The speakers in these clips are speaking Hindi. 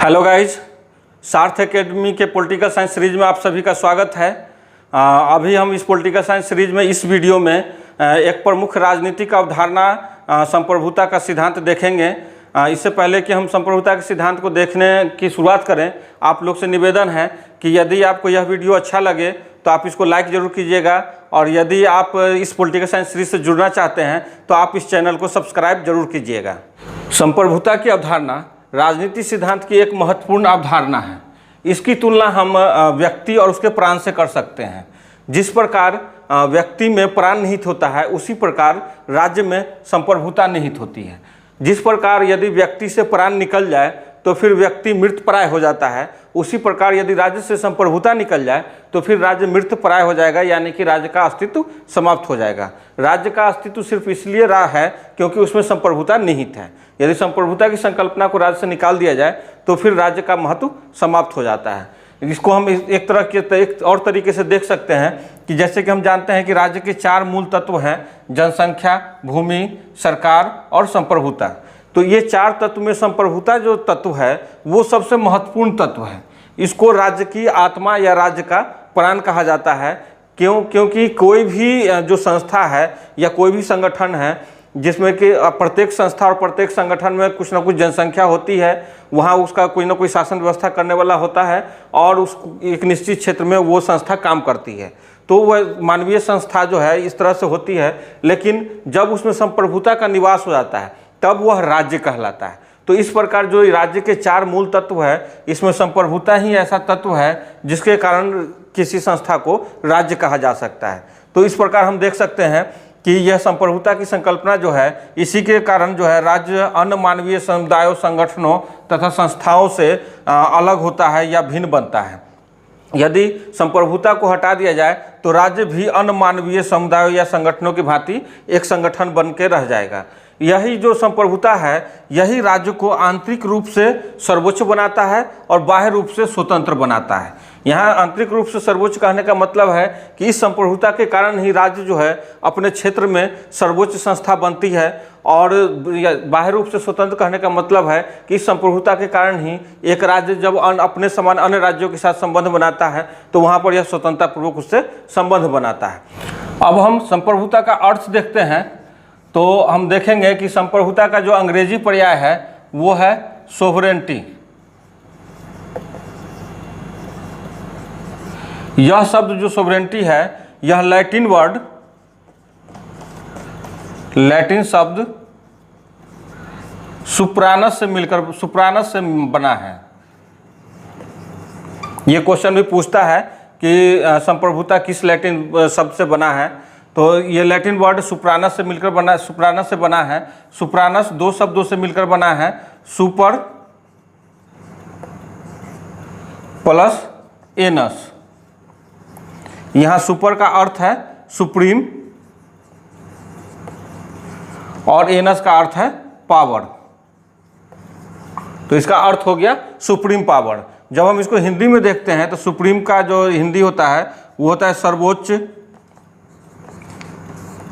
हेलो गाइज, सार्थ एकेडमी के पॉलिटिकल साइंस सीरीज में आप सभी का स्वागत है। अभी हम इस पॉलिटिकल साइंस सीरीज में इस वीडियो में एक प्रमुख राजनीतिक अवधारणा संप्रभुता का सिद्धांत देखेंगे। इससे पहले कि हम संप्रभुता के सिद्धांत को देखने की शुरुआत करें, आप लोग से निवेदन है कि यदि आपको यह वीडियो अच्छा लगे तो आप इसको लाइक ज़रूर कीजिएगा, और यदि आप इस पॉलिटिकल साइंस सीरीज से जुड़ना चाहते हैं तो आप इस चैनल को सब्सक्राइब जरूर कीजिएगा। संप्रभुता की अवधारणा राजनीति सिद्धांत की एक महत्वपूर्ण अवधारणा है। इसकी तुलना हम व्यक्ति और उसके प्राण से कर सकते हैं। जिस प्रकार व्यक्ति में प्राण निहित होता है, उसी प्रकार राज्य में संप्रभुता निहित होती है। जिस प्रकार यदि व्यक्ति से प्राण निकल जाए तो फिर व्यक्ति मृतप्राय हो जाता है, उसी प्रकार यदि राज्य से संप्रभुता निकल जाए तो फिर राज्य मृतप्राय हो जाएगा, यानी कि राज्य का अस्तित्व समाप्त हो जाएगा। राज्य का अस्तित्व सिर्फ इसलिए रहा है क्योंकि उसमें संप्रभुता निहित है। यदि संप्रभुता की संकल्पना को राज्य से निकाल दिया जाए तो फिर राज्य का महत्व समाप्त हो जाता है। इसको हम एक तरह के एक और तरीके से देख सकते हैं कि जैसे कि हम जानते हैं कि राज्य के 4 मूल तत्व हैं: जनसंख्या, भूमि, सरकार और संप्रभुता। तो ये 4 तत्व में संप्रभुता जो तत्व है वो सबसे महत्वपूर्ण तत्व है। इसको राज्य की आत्मा या राज्य का प्राण कहा जाता है। क्योंकि कोई भी जो संस्था है या कोई भी संगठन है जिसमें कि प्रत्येक संस्था और प्रत्येक संगठन में कुछ ना कुछ जनसंख्या होती है, वहाँ उसका कोई ना कोई शासन व्यवस्था करने वाला होता है और उस एक निश्चित क्षेत्र में वो संस्था काम करती है। तो वह मानवीय संस्था जो है इस तरह से होती है, लेकिन जब उसमें संप्रभुता का निवास हो जाता है तब वह राज्य कहलाता है। तो इस प्रकार जो राज्य के 4 मूल तत्व है, इसमें संप्रभुता ही ऐसा तत्व है जिसके कारण किसी संस्था को राज्य कहा जा सकता है। तो इस प्रकार हम देख सकते हैं कि यह संप्रभुता की संकल्पना जो है, इसी के कारण जो है राज्य अन्य मानवीय समुदायों, संगठनों तथा संस्थाओं से अलग होता है या भिन्न बनता है। यदि संप्रभुता को हटा दिया जाए तो राज्य भी अन्य मानवीय समुदायों या संगठनों की भांति एक संगठन बन के रह जाएगा। यही जो संप्रभुता है, यही राज्य को आंतरिक रूप से सर्वोच्च बनाता है और बाह्य रूप से स्वतंत्र बनाता है। यहाँ आंतरिक रूप से सर्वोच्च कहने का मतलब है कि इस संप्रभुता के कारण ही राज्य जो है अपने क्षेत्र में सर्वोच्च संस्था बनती है, और बाह्य रूप से स्वतंत्र कहने का मतलब है कि इस संप्रभुता के कारण ही एक राज्य जब अपने समान अन्य राज्यों के साथ संबंध बनाता है तो वहाँ पर यह स्वतंत्रतापूर्वक उससे संबंध बनाता है। अब हम संप्रभुता का अर्थ देखते हैं तो हम देखेंगे कि संप्रभुता का जो अंग्रेजी पर्याय है वो है सोवरेनिटी। यह शब्द जो सोवरेनिटी है, यह लैटिन शब्द सुप्रानस से बना है। ये क्वेश्चन भी पूछता है कि संप्रभुता किस लैटिन शब्द से बना है, तो ये लैटिन वर्ड सुप्रानस से बना है। सुप्रानस 2 शब्दों से मिलकर बना है, सुपर प्लस एनस। यहाँ सुपर का अर्थ है सुप्रीम और एनस का अर्थ है पावर। तो इसका अर्थ हो गया सुप्रीम पावर। जब हम इसको हिंदी में देखते हैं तो सुप्रीम का जो हिंदी होता है वो होता है सर्वोच्च,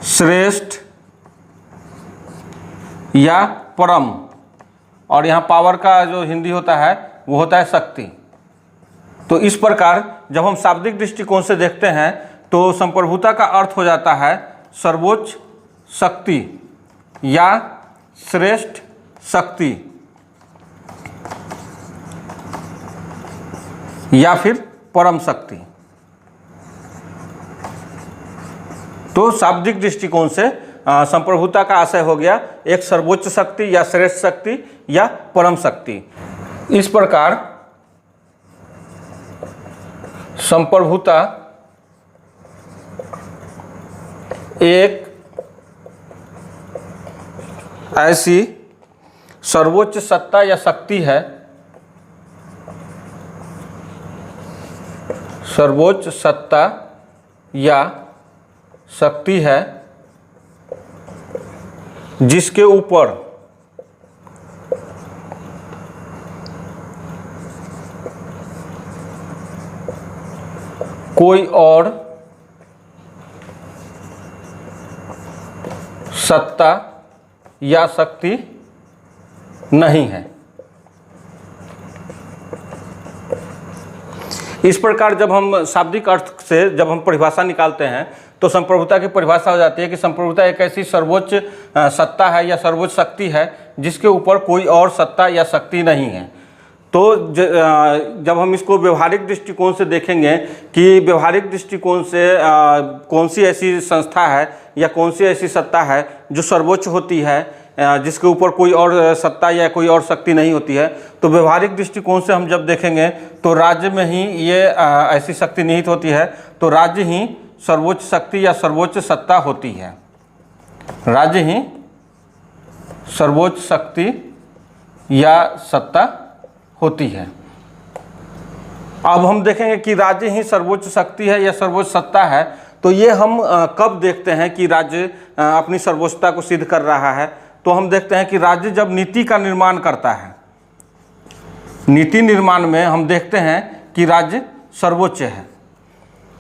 श्रेष्ठ या परम, और यहाँ पावर का जो हिंदी होता है वो होता है शक्ति। तो इस प्रकार जब हम शाब्दिक दृष्टिकोण से देखते हैं तो संप्रभुता का अर्थ हो जाता है सर्वोच्च शक्ति या श्रेष्ठ शक्ति या फिर परम शक्ति। तो शाब्दिक दृष्टिकोण से संप्रभुता का आशय हो गया एक सर्वोच्च शक्ति या श्रेष्ठ शक्ति या परम शक्ति। इस प्रकार संप्रभुता एक ऐसी सर्वोच्च सत्ता या शक्ति है, सर्वोच्च सत्ता या शक्ति है जिसके ऊपर कोई और सत्ता या शक्ति नहीं है। इस प्रकार जब हम शाब्दिक अर्थ से जब हम परिभाषा निकालते हैं तो संप्रभुता की परिभाषा हो जाती है कि संप्रभुता एक ऐसी सर्वोच्च सत्ता है या सर्वोच्च शक्ति है जिसके ऊपर कोई और सत्ता या शक्ति नहीं है। तो जब हम इसको व्यवहारिक दृष्टिकोण से देखेंगे कि व्यवहारिक दृष्टिकोण से कौन सी ऐसी संस्था है या कौन सी ऐसी सत्ता है जो सर्वोच्च होती है, जिसके ऊपर कोई और सत्ता या कोई और शक्ति नहीं होती है, तो व्यवहारिक दृष्टिकोण से हम जब देखेंगे तो राज्य में ही ये ऐसी शक्ति निहित होती है। तो राज्य ही सर्वोच्च शक्ति या सर्वोच्च सत्ता होती है। राज्य ही सर्वोच्च शक्ति या सत्ता होती है। अब हम देखेंगे कि राज्य ही सर्वोच्च शक्ति है या सर्वोच्च सत्ता है, तो ये हम कब देखते हैं कि राज्य अपनी सर्वोच्चता को सिद्ध कर रहा है। तो हम देखते हैं कि राज्य जब नीति का निर्माण करता है, नीति निर्माण में हम देखते हैं कि राज्य सर्वोच्च है।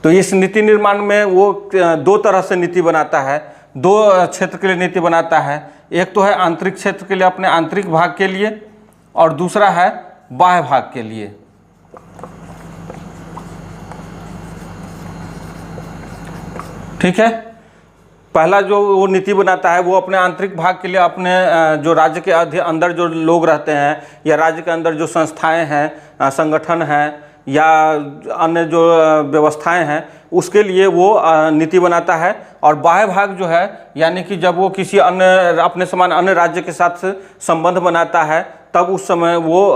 तो इस नीति निर्माण में वो दो तरह से नीति बनाता है, दो क्षेत्र के लिए नीति बनाता है। एक तो है आंतरिक क्षेत्र के लिए, अपने आंतरिक भाग के लिए, और दूसरा है बाह्य भाग के लिए। ठीक है, पहला जो वो नीति बनाता है वो अपने आंतरिक भाग के लिए, अपने जो राज्य के अंदर जो लोग रहते हैं या राज्य के अंदर जो संस्थाएं हैं, संगठन हैं या अन्य जो व्यवस्थाएं हैं, उसके लिए वो नीति बनाता है। और बाह्य भाग जो है, यानी कि जब वो किसी अन्य अपने समान अन्य राज्य के साथ संबंध बनाता है, तब उस समय वो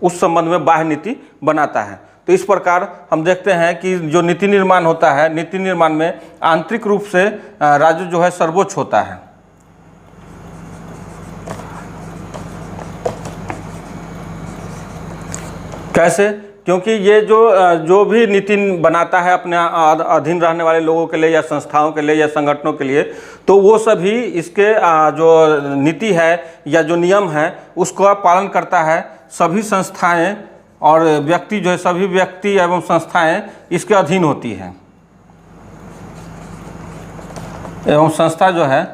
उस संबंध में बाह्य नीति बनाता है। तो इस प्रकार हम देखते हैं कि जो नीति निर्माण होता है, नीति निर्माण में आंतरिक रूप से राज्य जो है सर्वोच्च होता है। कैसे? क्योंकि ये जो भी नीति बनाता है अपने अधीन रहने वाले लोगों के लिए या संस्थाओं के लिए या संगठनों के लिए, तो वो सभी इसके जो नीति है या जो नियम है उसका पालन करता है। सभी संस्थाएं और व्यक्ति जो है, सभी व्यक्ति एवं संस्थाएं इसके अधीन होती हैं, एवं संस्था जो है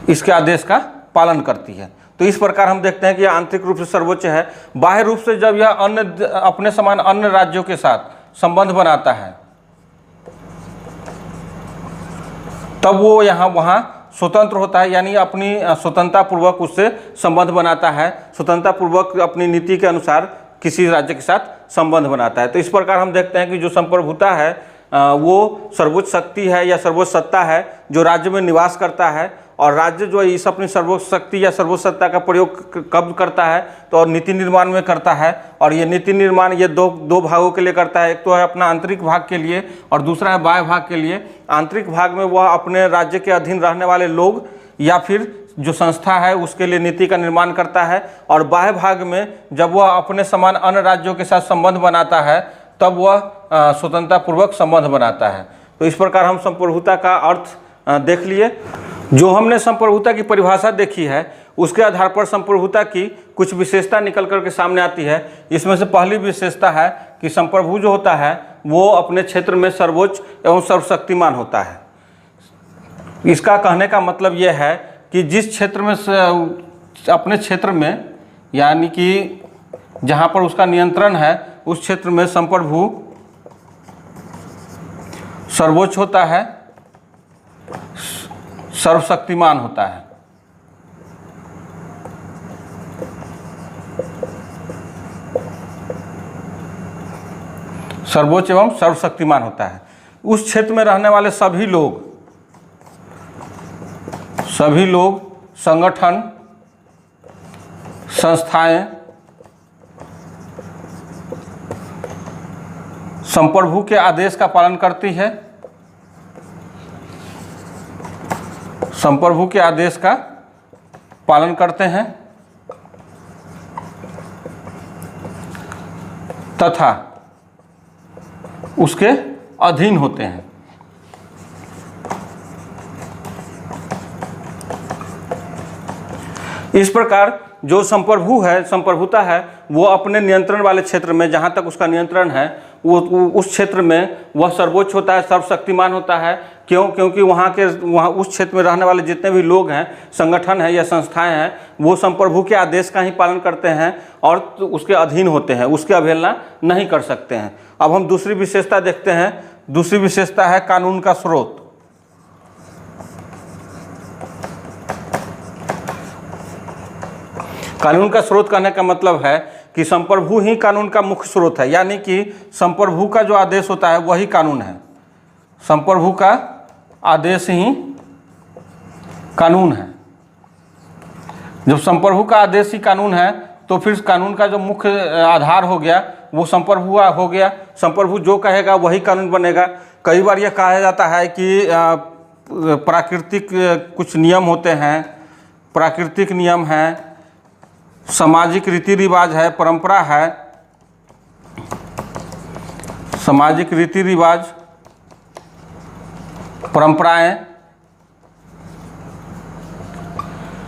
इसके आदेश का पालन करती है। तो इस प्रकार हम देखते हैं कि यह आंतरिक रूप से सर्वोच्च है। बाह्य रूप से जब यह अन्य अपने समान अन्य राज्यों के साथ संबंध बनाता है, तब वो वहाँ स्वतंत्र होता है, यानी अपनी स्वतंत्रता पूर्वक उससे संबंध बनाता है, स्वतंत्रता पूर्वक अपनी नीति के अनुसार किसी राज्य के साथ संबंध बनाता है। तो इस प्रकार हम देखते हैं कि जो संप्रभुता है वो सर्वोच्च शक्ति है या सर्वोच्च सत्ता है जो राज्य में निवास करता है। और राज्य जो है इस अपनी सर्वोच्च शक्ति या सर्वोच्च सत्ता का प्रयोग कब करता है, तो और नीति निर्माण में करता है। और ये नीति निर्माण ये दो भागों के लिए करता है। एक तो है अपना आंतरिक भाग के लिए और दूसरा है बाह्य भाग के लिए। आंतरिक भाग में वह अपने राज्य के अधीन रहने वाले लोग या फिर जो संस्था है उसके लिए नीति का निर्माण करता है। और बाह्य भाग में जब वह अपने समान अन्य राज्यों के साथ संबंध बनाता है, तब वह स्वतंत्रता पूर्वक संबंध बनाता है। तो इस प्रकार हम संप्रभुता का अर्थ देख लिए। जो हमने संप्रभुता की परिभाषा देखी है उसके आधार पर संप्रभुता की कुछ विशेषता निकल करके सामने आती है। इसमें से पहली विशेषता है कि संप्रभु जो होता है वो अपने क्षेत्र में सर्वोच्च एवं सर्वशक्तिमान होता है। इसका कहने का मतलब यह है कि जिस क्षेत्र में अपने क्षेत्र में, यानी कि जहाँ पर उसका नियंत्रण है, उस क्षेत्र में संप्रभु सर्वोच्च होता है, सर्वशक्तिमान होता है। सर्वोच्च एवं सर्वशक्तिमान होता है। उस क्षेत्र में रहने वाले सभी लोग, संगठन, संस्थाएं संप्रभु के आदेश का पालन करती है, संप्रभु के आदेश का पालन करते हैं तथा उसके अधीन होते हैं। इस प्रकार जो संप्रभु है, संप्रभुता है, वो अपने नियंत्रण वाले क्षेत्र में, जहाँ तक उसका नियंत्रण है, वो उस क्षेत्र में वह सर्वोच्च होता है, सर्वशक्तिमान होता है। क्योंकि वहाँ उस क्षेत्र में रहने वाले जितने भी लोग हैं, संगठन हैं या संस्थाएं हैं, वो संप्रभु के आदेश का ही पालन करते हैं और उसके अधीन होते हैं, उसकी अवहेलना नहीं कर सकते हैं। अब हम दूसरी विशेषता देखते हैं। दूसरी विशेषता है कानून का स्रोत। कानून का स्रोत कहने का मतलब है कि संप्रभु ही कानून का मुख्य स्रोत है, यानी कि संप्रभु का जो आदेश होता है वही कानून है। संप्रभु का आदेश ही कानून है। जब संप्रभु का आदेश ही कानून है तो फिर कानून का जो मुख्य आधार हो गया वो संप्रभु हो गया। संप्रभु जो कहेगा वही कानून बनेगा। कई बार यह कहा जाता है कि प्राकृतिक कुछ नियम होते हैं, प्राकृतिक नियम हैं, सामाजिक रीति रिवाज है, परंपरा है, सामाजिक रीति रिवाज, परंपराएं।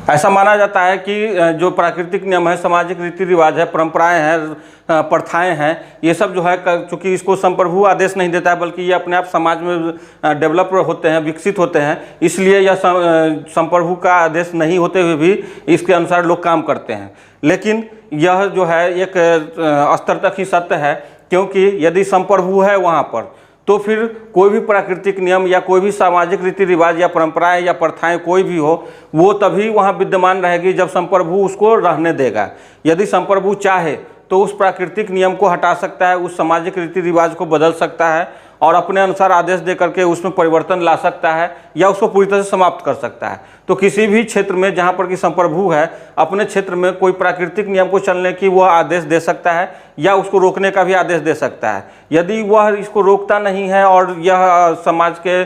ऐसा माना जाता है कि जो प्राकृतिक नियम है, सामाजिक रीति रिवाज है, परंपराएं हैं, प्रथाएं हैं, ये सब जो है, चूँकि इसको संप्रभु आदेश नहीं देता है बल्कि ये अपने आप समाज में डेवलप होते हैं, विकसित होते हैं, इसलिए यह संप्रभु का आदेश नहीं होते हुए भी इसके अनुसार लोग काम करते हैं। लेकिन यह जो है एक स्तर तक ही सत्य है, क्योंकि यदि संप्रभु है वहाँ पर तो फिर कोई भी प्राकृतिक नियम या कोई भी सामाजिक रीति रिवाज या परंपराएं या प्रथाएं कोई भी हो, वो तभी वहाँ विद्यमान रहेगी जब संप्रभु उसको रहने देगा। यदि संप्रभु चाहे तो उस प्राकृतिक नियम को हटा सकता है, उस सामाजिक रीति रिवाज को बदल सकता है और अपने अनुसार आदेश दे करके उसमें परिवर्तन ला सकता है या उसको पूरी तरह से समाप्त कर सकता है। तो किसी भी क्षेत्र में जहाँ पर कि संप्रभु है, अपने क्षेत्र में कोई प्राकृतिक नियम को चलने की वह आदेश दे सकता है या उसको रोकने का भी आदेश दे सकता है। यदि वह इसको रोकता नहीं है और यह समाज के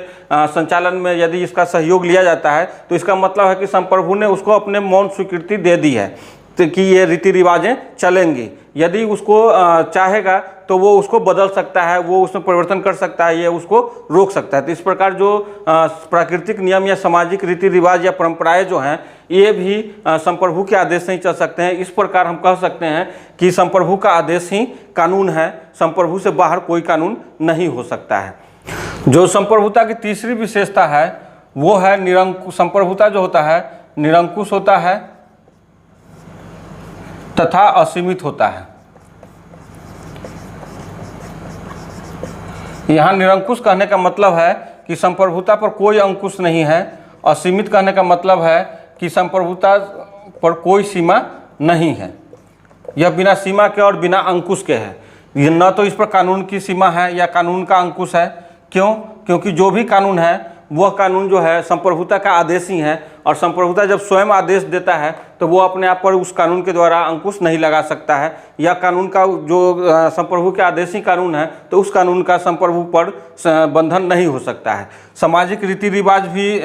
संचालन में यदि इसका सहयोग लिया जाता है तो इसका मतलब है कि संप्रभु ने उसको अपने मौन स्वीकृति दे दी है तो कि ये रीति रिवाजें चलेंगी। यदि उसको चाहेगा तो वो उसको बदल सकता है, वो उसमें परिवर्तन कर सकता है, ये उसको रोक सकता है। तो इस प्रकार जो प्राकृतिक नियम या सामाजिक रीति रिवाज या परंपराएं जो हैं, ये भी संप्रभु के आदेश से ही चल सकते हैं। इस प्रकार हम कह सकते हैं कि संप्रभु का आदेश ही कानून है, संप्रभु से बाहर कोई कानून नहीं हो सकता है। जो संप्रभुता की तीसरी विशेषता है वो है निरंकुश। संप्रभुता जो होता है निरंकुश होता है तथा असीमित होता है। यहाँ निरंकुश कहने का मतलब है कि संप्रभुता पर कोई अंकुश नहीं है। असीमित कहने का मतलब है कि संप्रभुता पर कोई सीमा नहीं है, यह बिना सीमा के और बिना अंकुश के है। यह न तो इस पर कानून की सीमा है या कानून का अंकुश है। क्यों? क्योंकि जो भी कानून है वह कानून जो है संप्रभुता का आदेश ही है, और संप्रभुता जब स्वयं आदेश देता है तो वो अपने आप पर उस कानून के द्वारा अंकुश नहीं लगा सकता है, या कानून का जो संप्रभु के आदेश ही कानून है तो उस कानून का संप्रभु पर बंधन नहीं हो सकता है। सामाजिक रीति रिवाज भी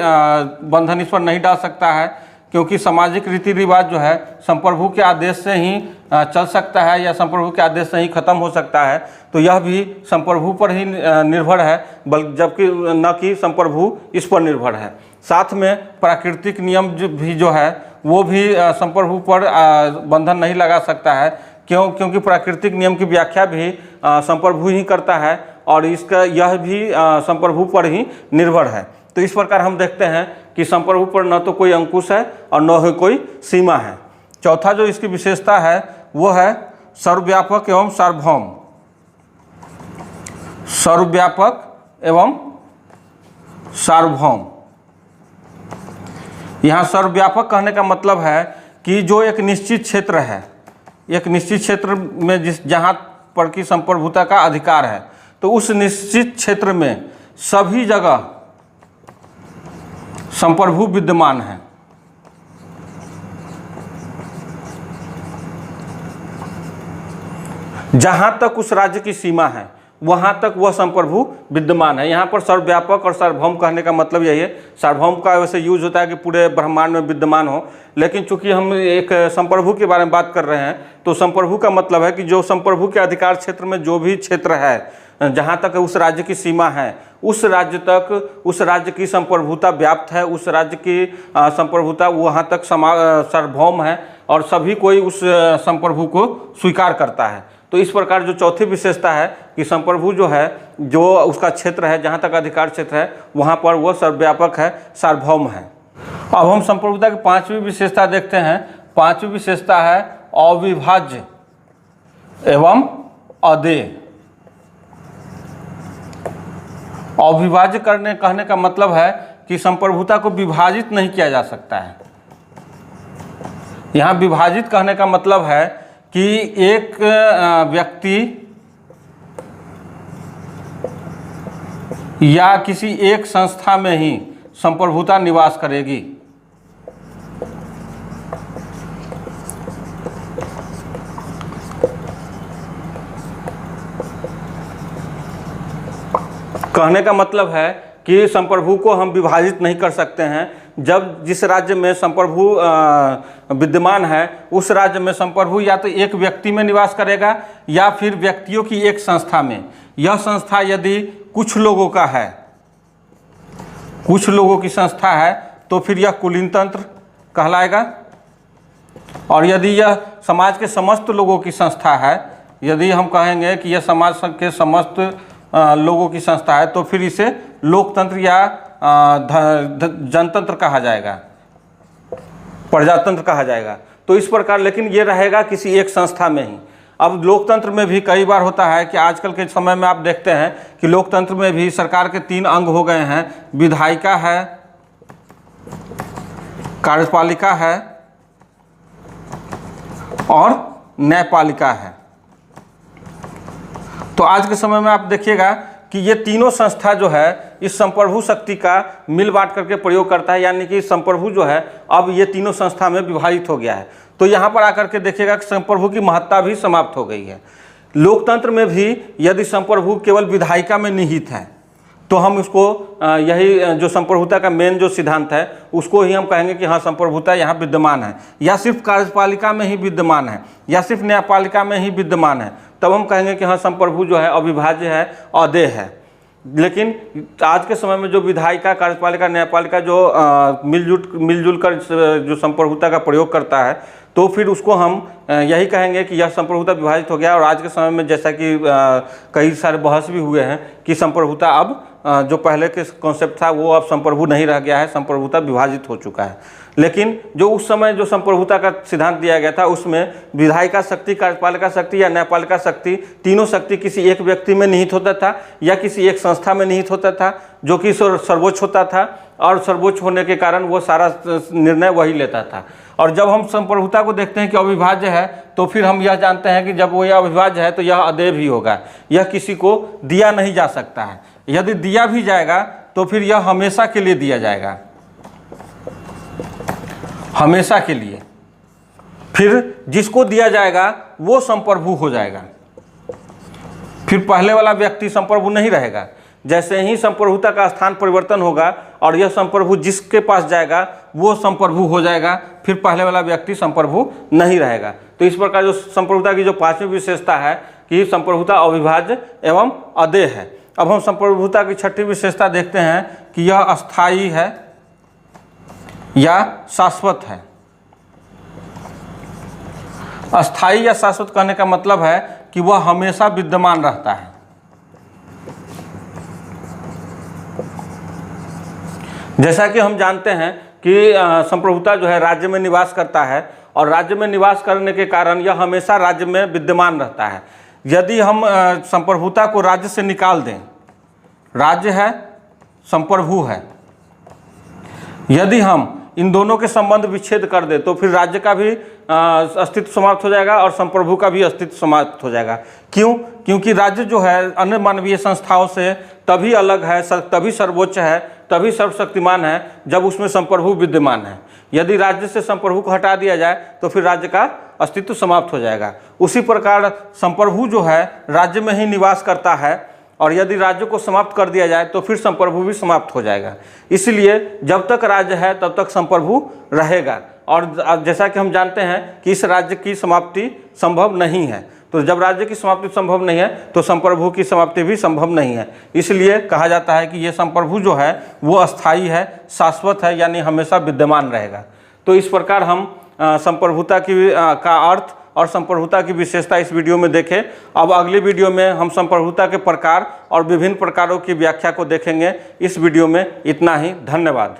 बंधन इस पर नहीं डाल सकता है, क्योंकि सामाजिक रीति रिवाज जो है संप्रभु के आदेश से ही चल सकता है या संप्रभु के आदेश से ही खत्म हो सकता है। तो यह भी संप्रभु पर ही निर्भर है, जबकि न कि संप्रभु इस पर निर्भर है। साथ में प्राकृतिक नियम भी जो है वो भी संप्रभु पर बंधन नहीं लगा सकता है। क्योंकि प्राकृतिक नियम की व्याख्या भी संप्रभु ही करता है और इसका यह भी संप्रभु पर ही निर्भर है। तो इस प्रकार हम देखते हैं कि संप्रभु पर न तो कोई अंकुश है और न ही कोई सीमा है। चौथा जो इसकी विशेषता है वो है सर्वव्यापक एवं सार्वभौम। सर्वव्यापक एवं सार्वभौम। यहाँ सर्वव्यापक कहने का मतलब है कि जो एक निश्चित क्षेत्र है, एक निश्चित क्षेत्र में जहाँ पर कि संप्रभुता का अधिकार है, तो उस निश्चित क्षेत्र में सभी जगह संप्रभु विद्यमान है। जहाँ तक उस राज्य की सीमा है वहाँ तक वह संप्रभु विद्यमान है। यहाँ पर सर्वव्यापक और सार्वभौम कहने का मतलब यही है। सार्वभौम का वैसे यूज होता है कि पूरे ब्रह्मांड में विद्यमान हो, लेकिन चूंकि हम एक संप्रभु के बारे में बात कर रहे हैं तो संप्रभु का मतलब है कि जो संप्रभु के अधिकार क्षेत्र में जो भी क्षेत्र है, जहाँ तक उस राज्य की सीमा है, उस राज्य तक उस राज्य की संप्रभुता व्याप्त है, उस राज्य की संप्रभुता वहाँ तक सार्वभौम है और सभी कोई उस संप्रभु को स्वीकार करता है। तो इस प्रकार जो चौथी विशेषता है कि संप्रभु जो है, जो उसका क्षेत्र है, जहाँ तक अधिकार क्षेत्र है, वहाँ पर वह सर्वव्यापक है, सार्वभौम है। अब हम संप्रभुता की पांचवी विशेषता देखते हैं। पांचवी विशेषता है अविभाज्य एवं अदेय। अविभाज्य कहने का मतलब है कि संप्रभुता को विभाजित नहीं किया जा सकता है। यहाँ विभाजित कहने का मतलब है कि एक व्यक्ति या किसी एक संस्था में ही संप्रभुता निवास करेगी। कहने का मतलब है कि संप्रभु को हम विभाजित नहीं कर सकते हैं। जब जिस राज्य में संप्रभु विद्यमान है, उस राज्य में संप्रभु या तो एक व्यक्ति में निवास करेगा या फिर व्यक्तियों की एक संस्था में। यह संस्था यदि कुछ लोगों का है, कुछ लोगों की संस्था है, तो फिर यह कुलीन तंत्र कहलाएगा। और यदि यह समाज के समस्त लोगों की संस्था है, यदि हम कहेंगे कि यह समाज के समस्त लोगों की संस्था है, तो फिर इसे लोकतंत्र या जनतंत्र कहा जाएगा, प्रजातंत्र कहा जाएगा। तो इस प्रकार, लेकिन ये रहेगा किसी एक संस्था में ही। अब लोकतंत्र में भी कई बार होता है कि आजकल के समय में आप देखते हैं कि लोकतंत्र में भी सरकार के 3 अंग हो गए हैं। विधायिका है, कार्यपालिका है और न्यायपालिका है। तो आज के समय में आप देखिएगा कि ये तीनों संस्था जो है इस संप्रभु शक्ति का मिल बांट करके प्रयोग करता है, यानी कि संप्रभु जो है अब ये तीनों संस्था में विभाजित हो गया है। तो यहाँ पर आकर के देखिएगा कि संप्रभु की महत्ता भी समाप्त हो गई है। लोकतंत्र में भी यदि संप्रभु केवल विधायिका में निहित है, तो हम उसको यही जो संप्रभुता का मेन जो सिद्धांत है, उसको ही हम कहेंगे कि हाँ, संप्रभुता यहाँ विद्यमान है। या सिर्फ कार्यपालिका में ही विद्यमान है, या सिर्फ न्यायपालिका में ही विद्यमान है, तब हम कहेंगे कि हाँ, संप्रभु जो है अविभाज्य है, अदेय है। लेकिन आज के समय में जो विधायिका, कार्यपालिका, न्यायपालिका जो मिलजुल कर जो संप्रभुता का प्रयोग करता है, तो फिर उसको हम यही कहेंगे कि यह संप्रभुता विभाजित हो गया। और आज के समय में जैसा कि कई सारे बहस भी हुए हैं कि संप्रभुता अब जो पहले के कॉन्सेप्ट था वो अब संप्रभु नहीं रह गया है, संप्रभुता विभाजित हो चुका है। लेकिन जो उस समय जो संप्रभुता का सिद्धांत दिया गया था, उसमें विधायिका शक्ति, कार्यपालिका शक्ति या न्यायपालिका शक्ति, तीनों शक्ति किसी एक व्यक्ति में निहित होता था या किसी एक संस्था में निहित होता था, जो कि सर्वोच्च होता था। और सर्वोच्च होने के कारण वो सारा निर्णय वही लेता था। और जब हम संप्रभुता को देखते हैं कि अविभाज्य है, तो फिर हम यह जानते हैं कि जब वो यह अविभाज्य है तो यह अदेय भी होगा। यह किसी को दिया नहीं जा सकता है। यदि दिया भी जाएगा तो फिर यह हमेशा के लिए दिया जाएगा, हमेशा के लिए। फिर जिसको दिया जाएगा वो संप्रभु हो जाएगा, फिर पहले वाला व्यक्ति संप्रभु नहीं रहेगा। जैसे ही संप्रभुता का स्थान परिवर्तन होगा और यह संप्रभु जिसके पास जाएगा वो संप्रभु हो जाएगा, फिर पहले वाला व्यक्ति संप्रभु नहीं रहेगा। तो इस प्रकार जो संप्रभुता की जो पांचवी विशेषता है कि संप्रभुता अविभाज्य एवं अदेय है। अब हम संप्रभुता की छठी विशेषता देखते हैं कि यह अस्थायी है या शाश्वत है। अस्थायी या शाश्वत कहने का मतलब है कि वह हमेशा विद्यमान रहता है। जैसा कि हम जानते हैं कि संप्रभुता जो है राज्य में निवास करता है, और राज्य में निवास करने के कारण यह हमेशा राज्य में विद्यमान रहता है। यदि हम संप्रभुता को राज्य से निकाल दें, राज्य है, संप्रभु है, यदि हम इन दोनों के संबंध विच्छेद कर दे तो फिर राज्य का भी अस्तित्व समाप्त हो जाएगा और संप्रभु का भी अस्तित्व समाप्त हो जाएगा। क्यों? क्योंकि राज्य जो है अन्य मानवीय संस्थाओं से तभी अलग है, तभी सर्वोच्च है, तभी सर्वशक्तिमान है जब उसमें संप्रभु विद्यमान है। यदि राज्य से संप्रभु को हटा दिया जाए तो फिर राज्य का अस्तित्व समाप्त हो जाएगा। उसी प्रकार संप्रभु जो है राज्य में ही निवास करता है, और यदि राज्य को समाप्त कर दिया जाए तो फिर संप्रभु भी समाप्त हो जाएगा। इसलिए जब तक राज्य है तब तक संप्रभु रहेगा। और जैसा कि हम जानते हैं कि इस राज्य की समाप्ति संभव नहीं है, तो जब राज्य की समाप्ति संभव नहीं है तो संप्रभु की समाप्ति भी संभव नहीं है। इसलिए कहा जाता है कि ये संप्रभु जो है वो अस्थायी है, शाश्वत है, यानी हमेशा विद्यमान रहेगा। तो इस प्रकार हम संप्रभुता का अर्थ और संप्रभुता की विशेषता इस वीडियो में देखें। अब अगली वीडियो में हम संप्रभुता के प्रकार और विभिन्न प्रकारों की व्याख्या को देखेंगे। इस वीडियो में इतना ही, धन्यवाद।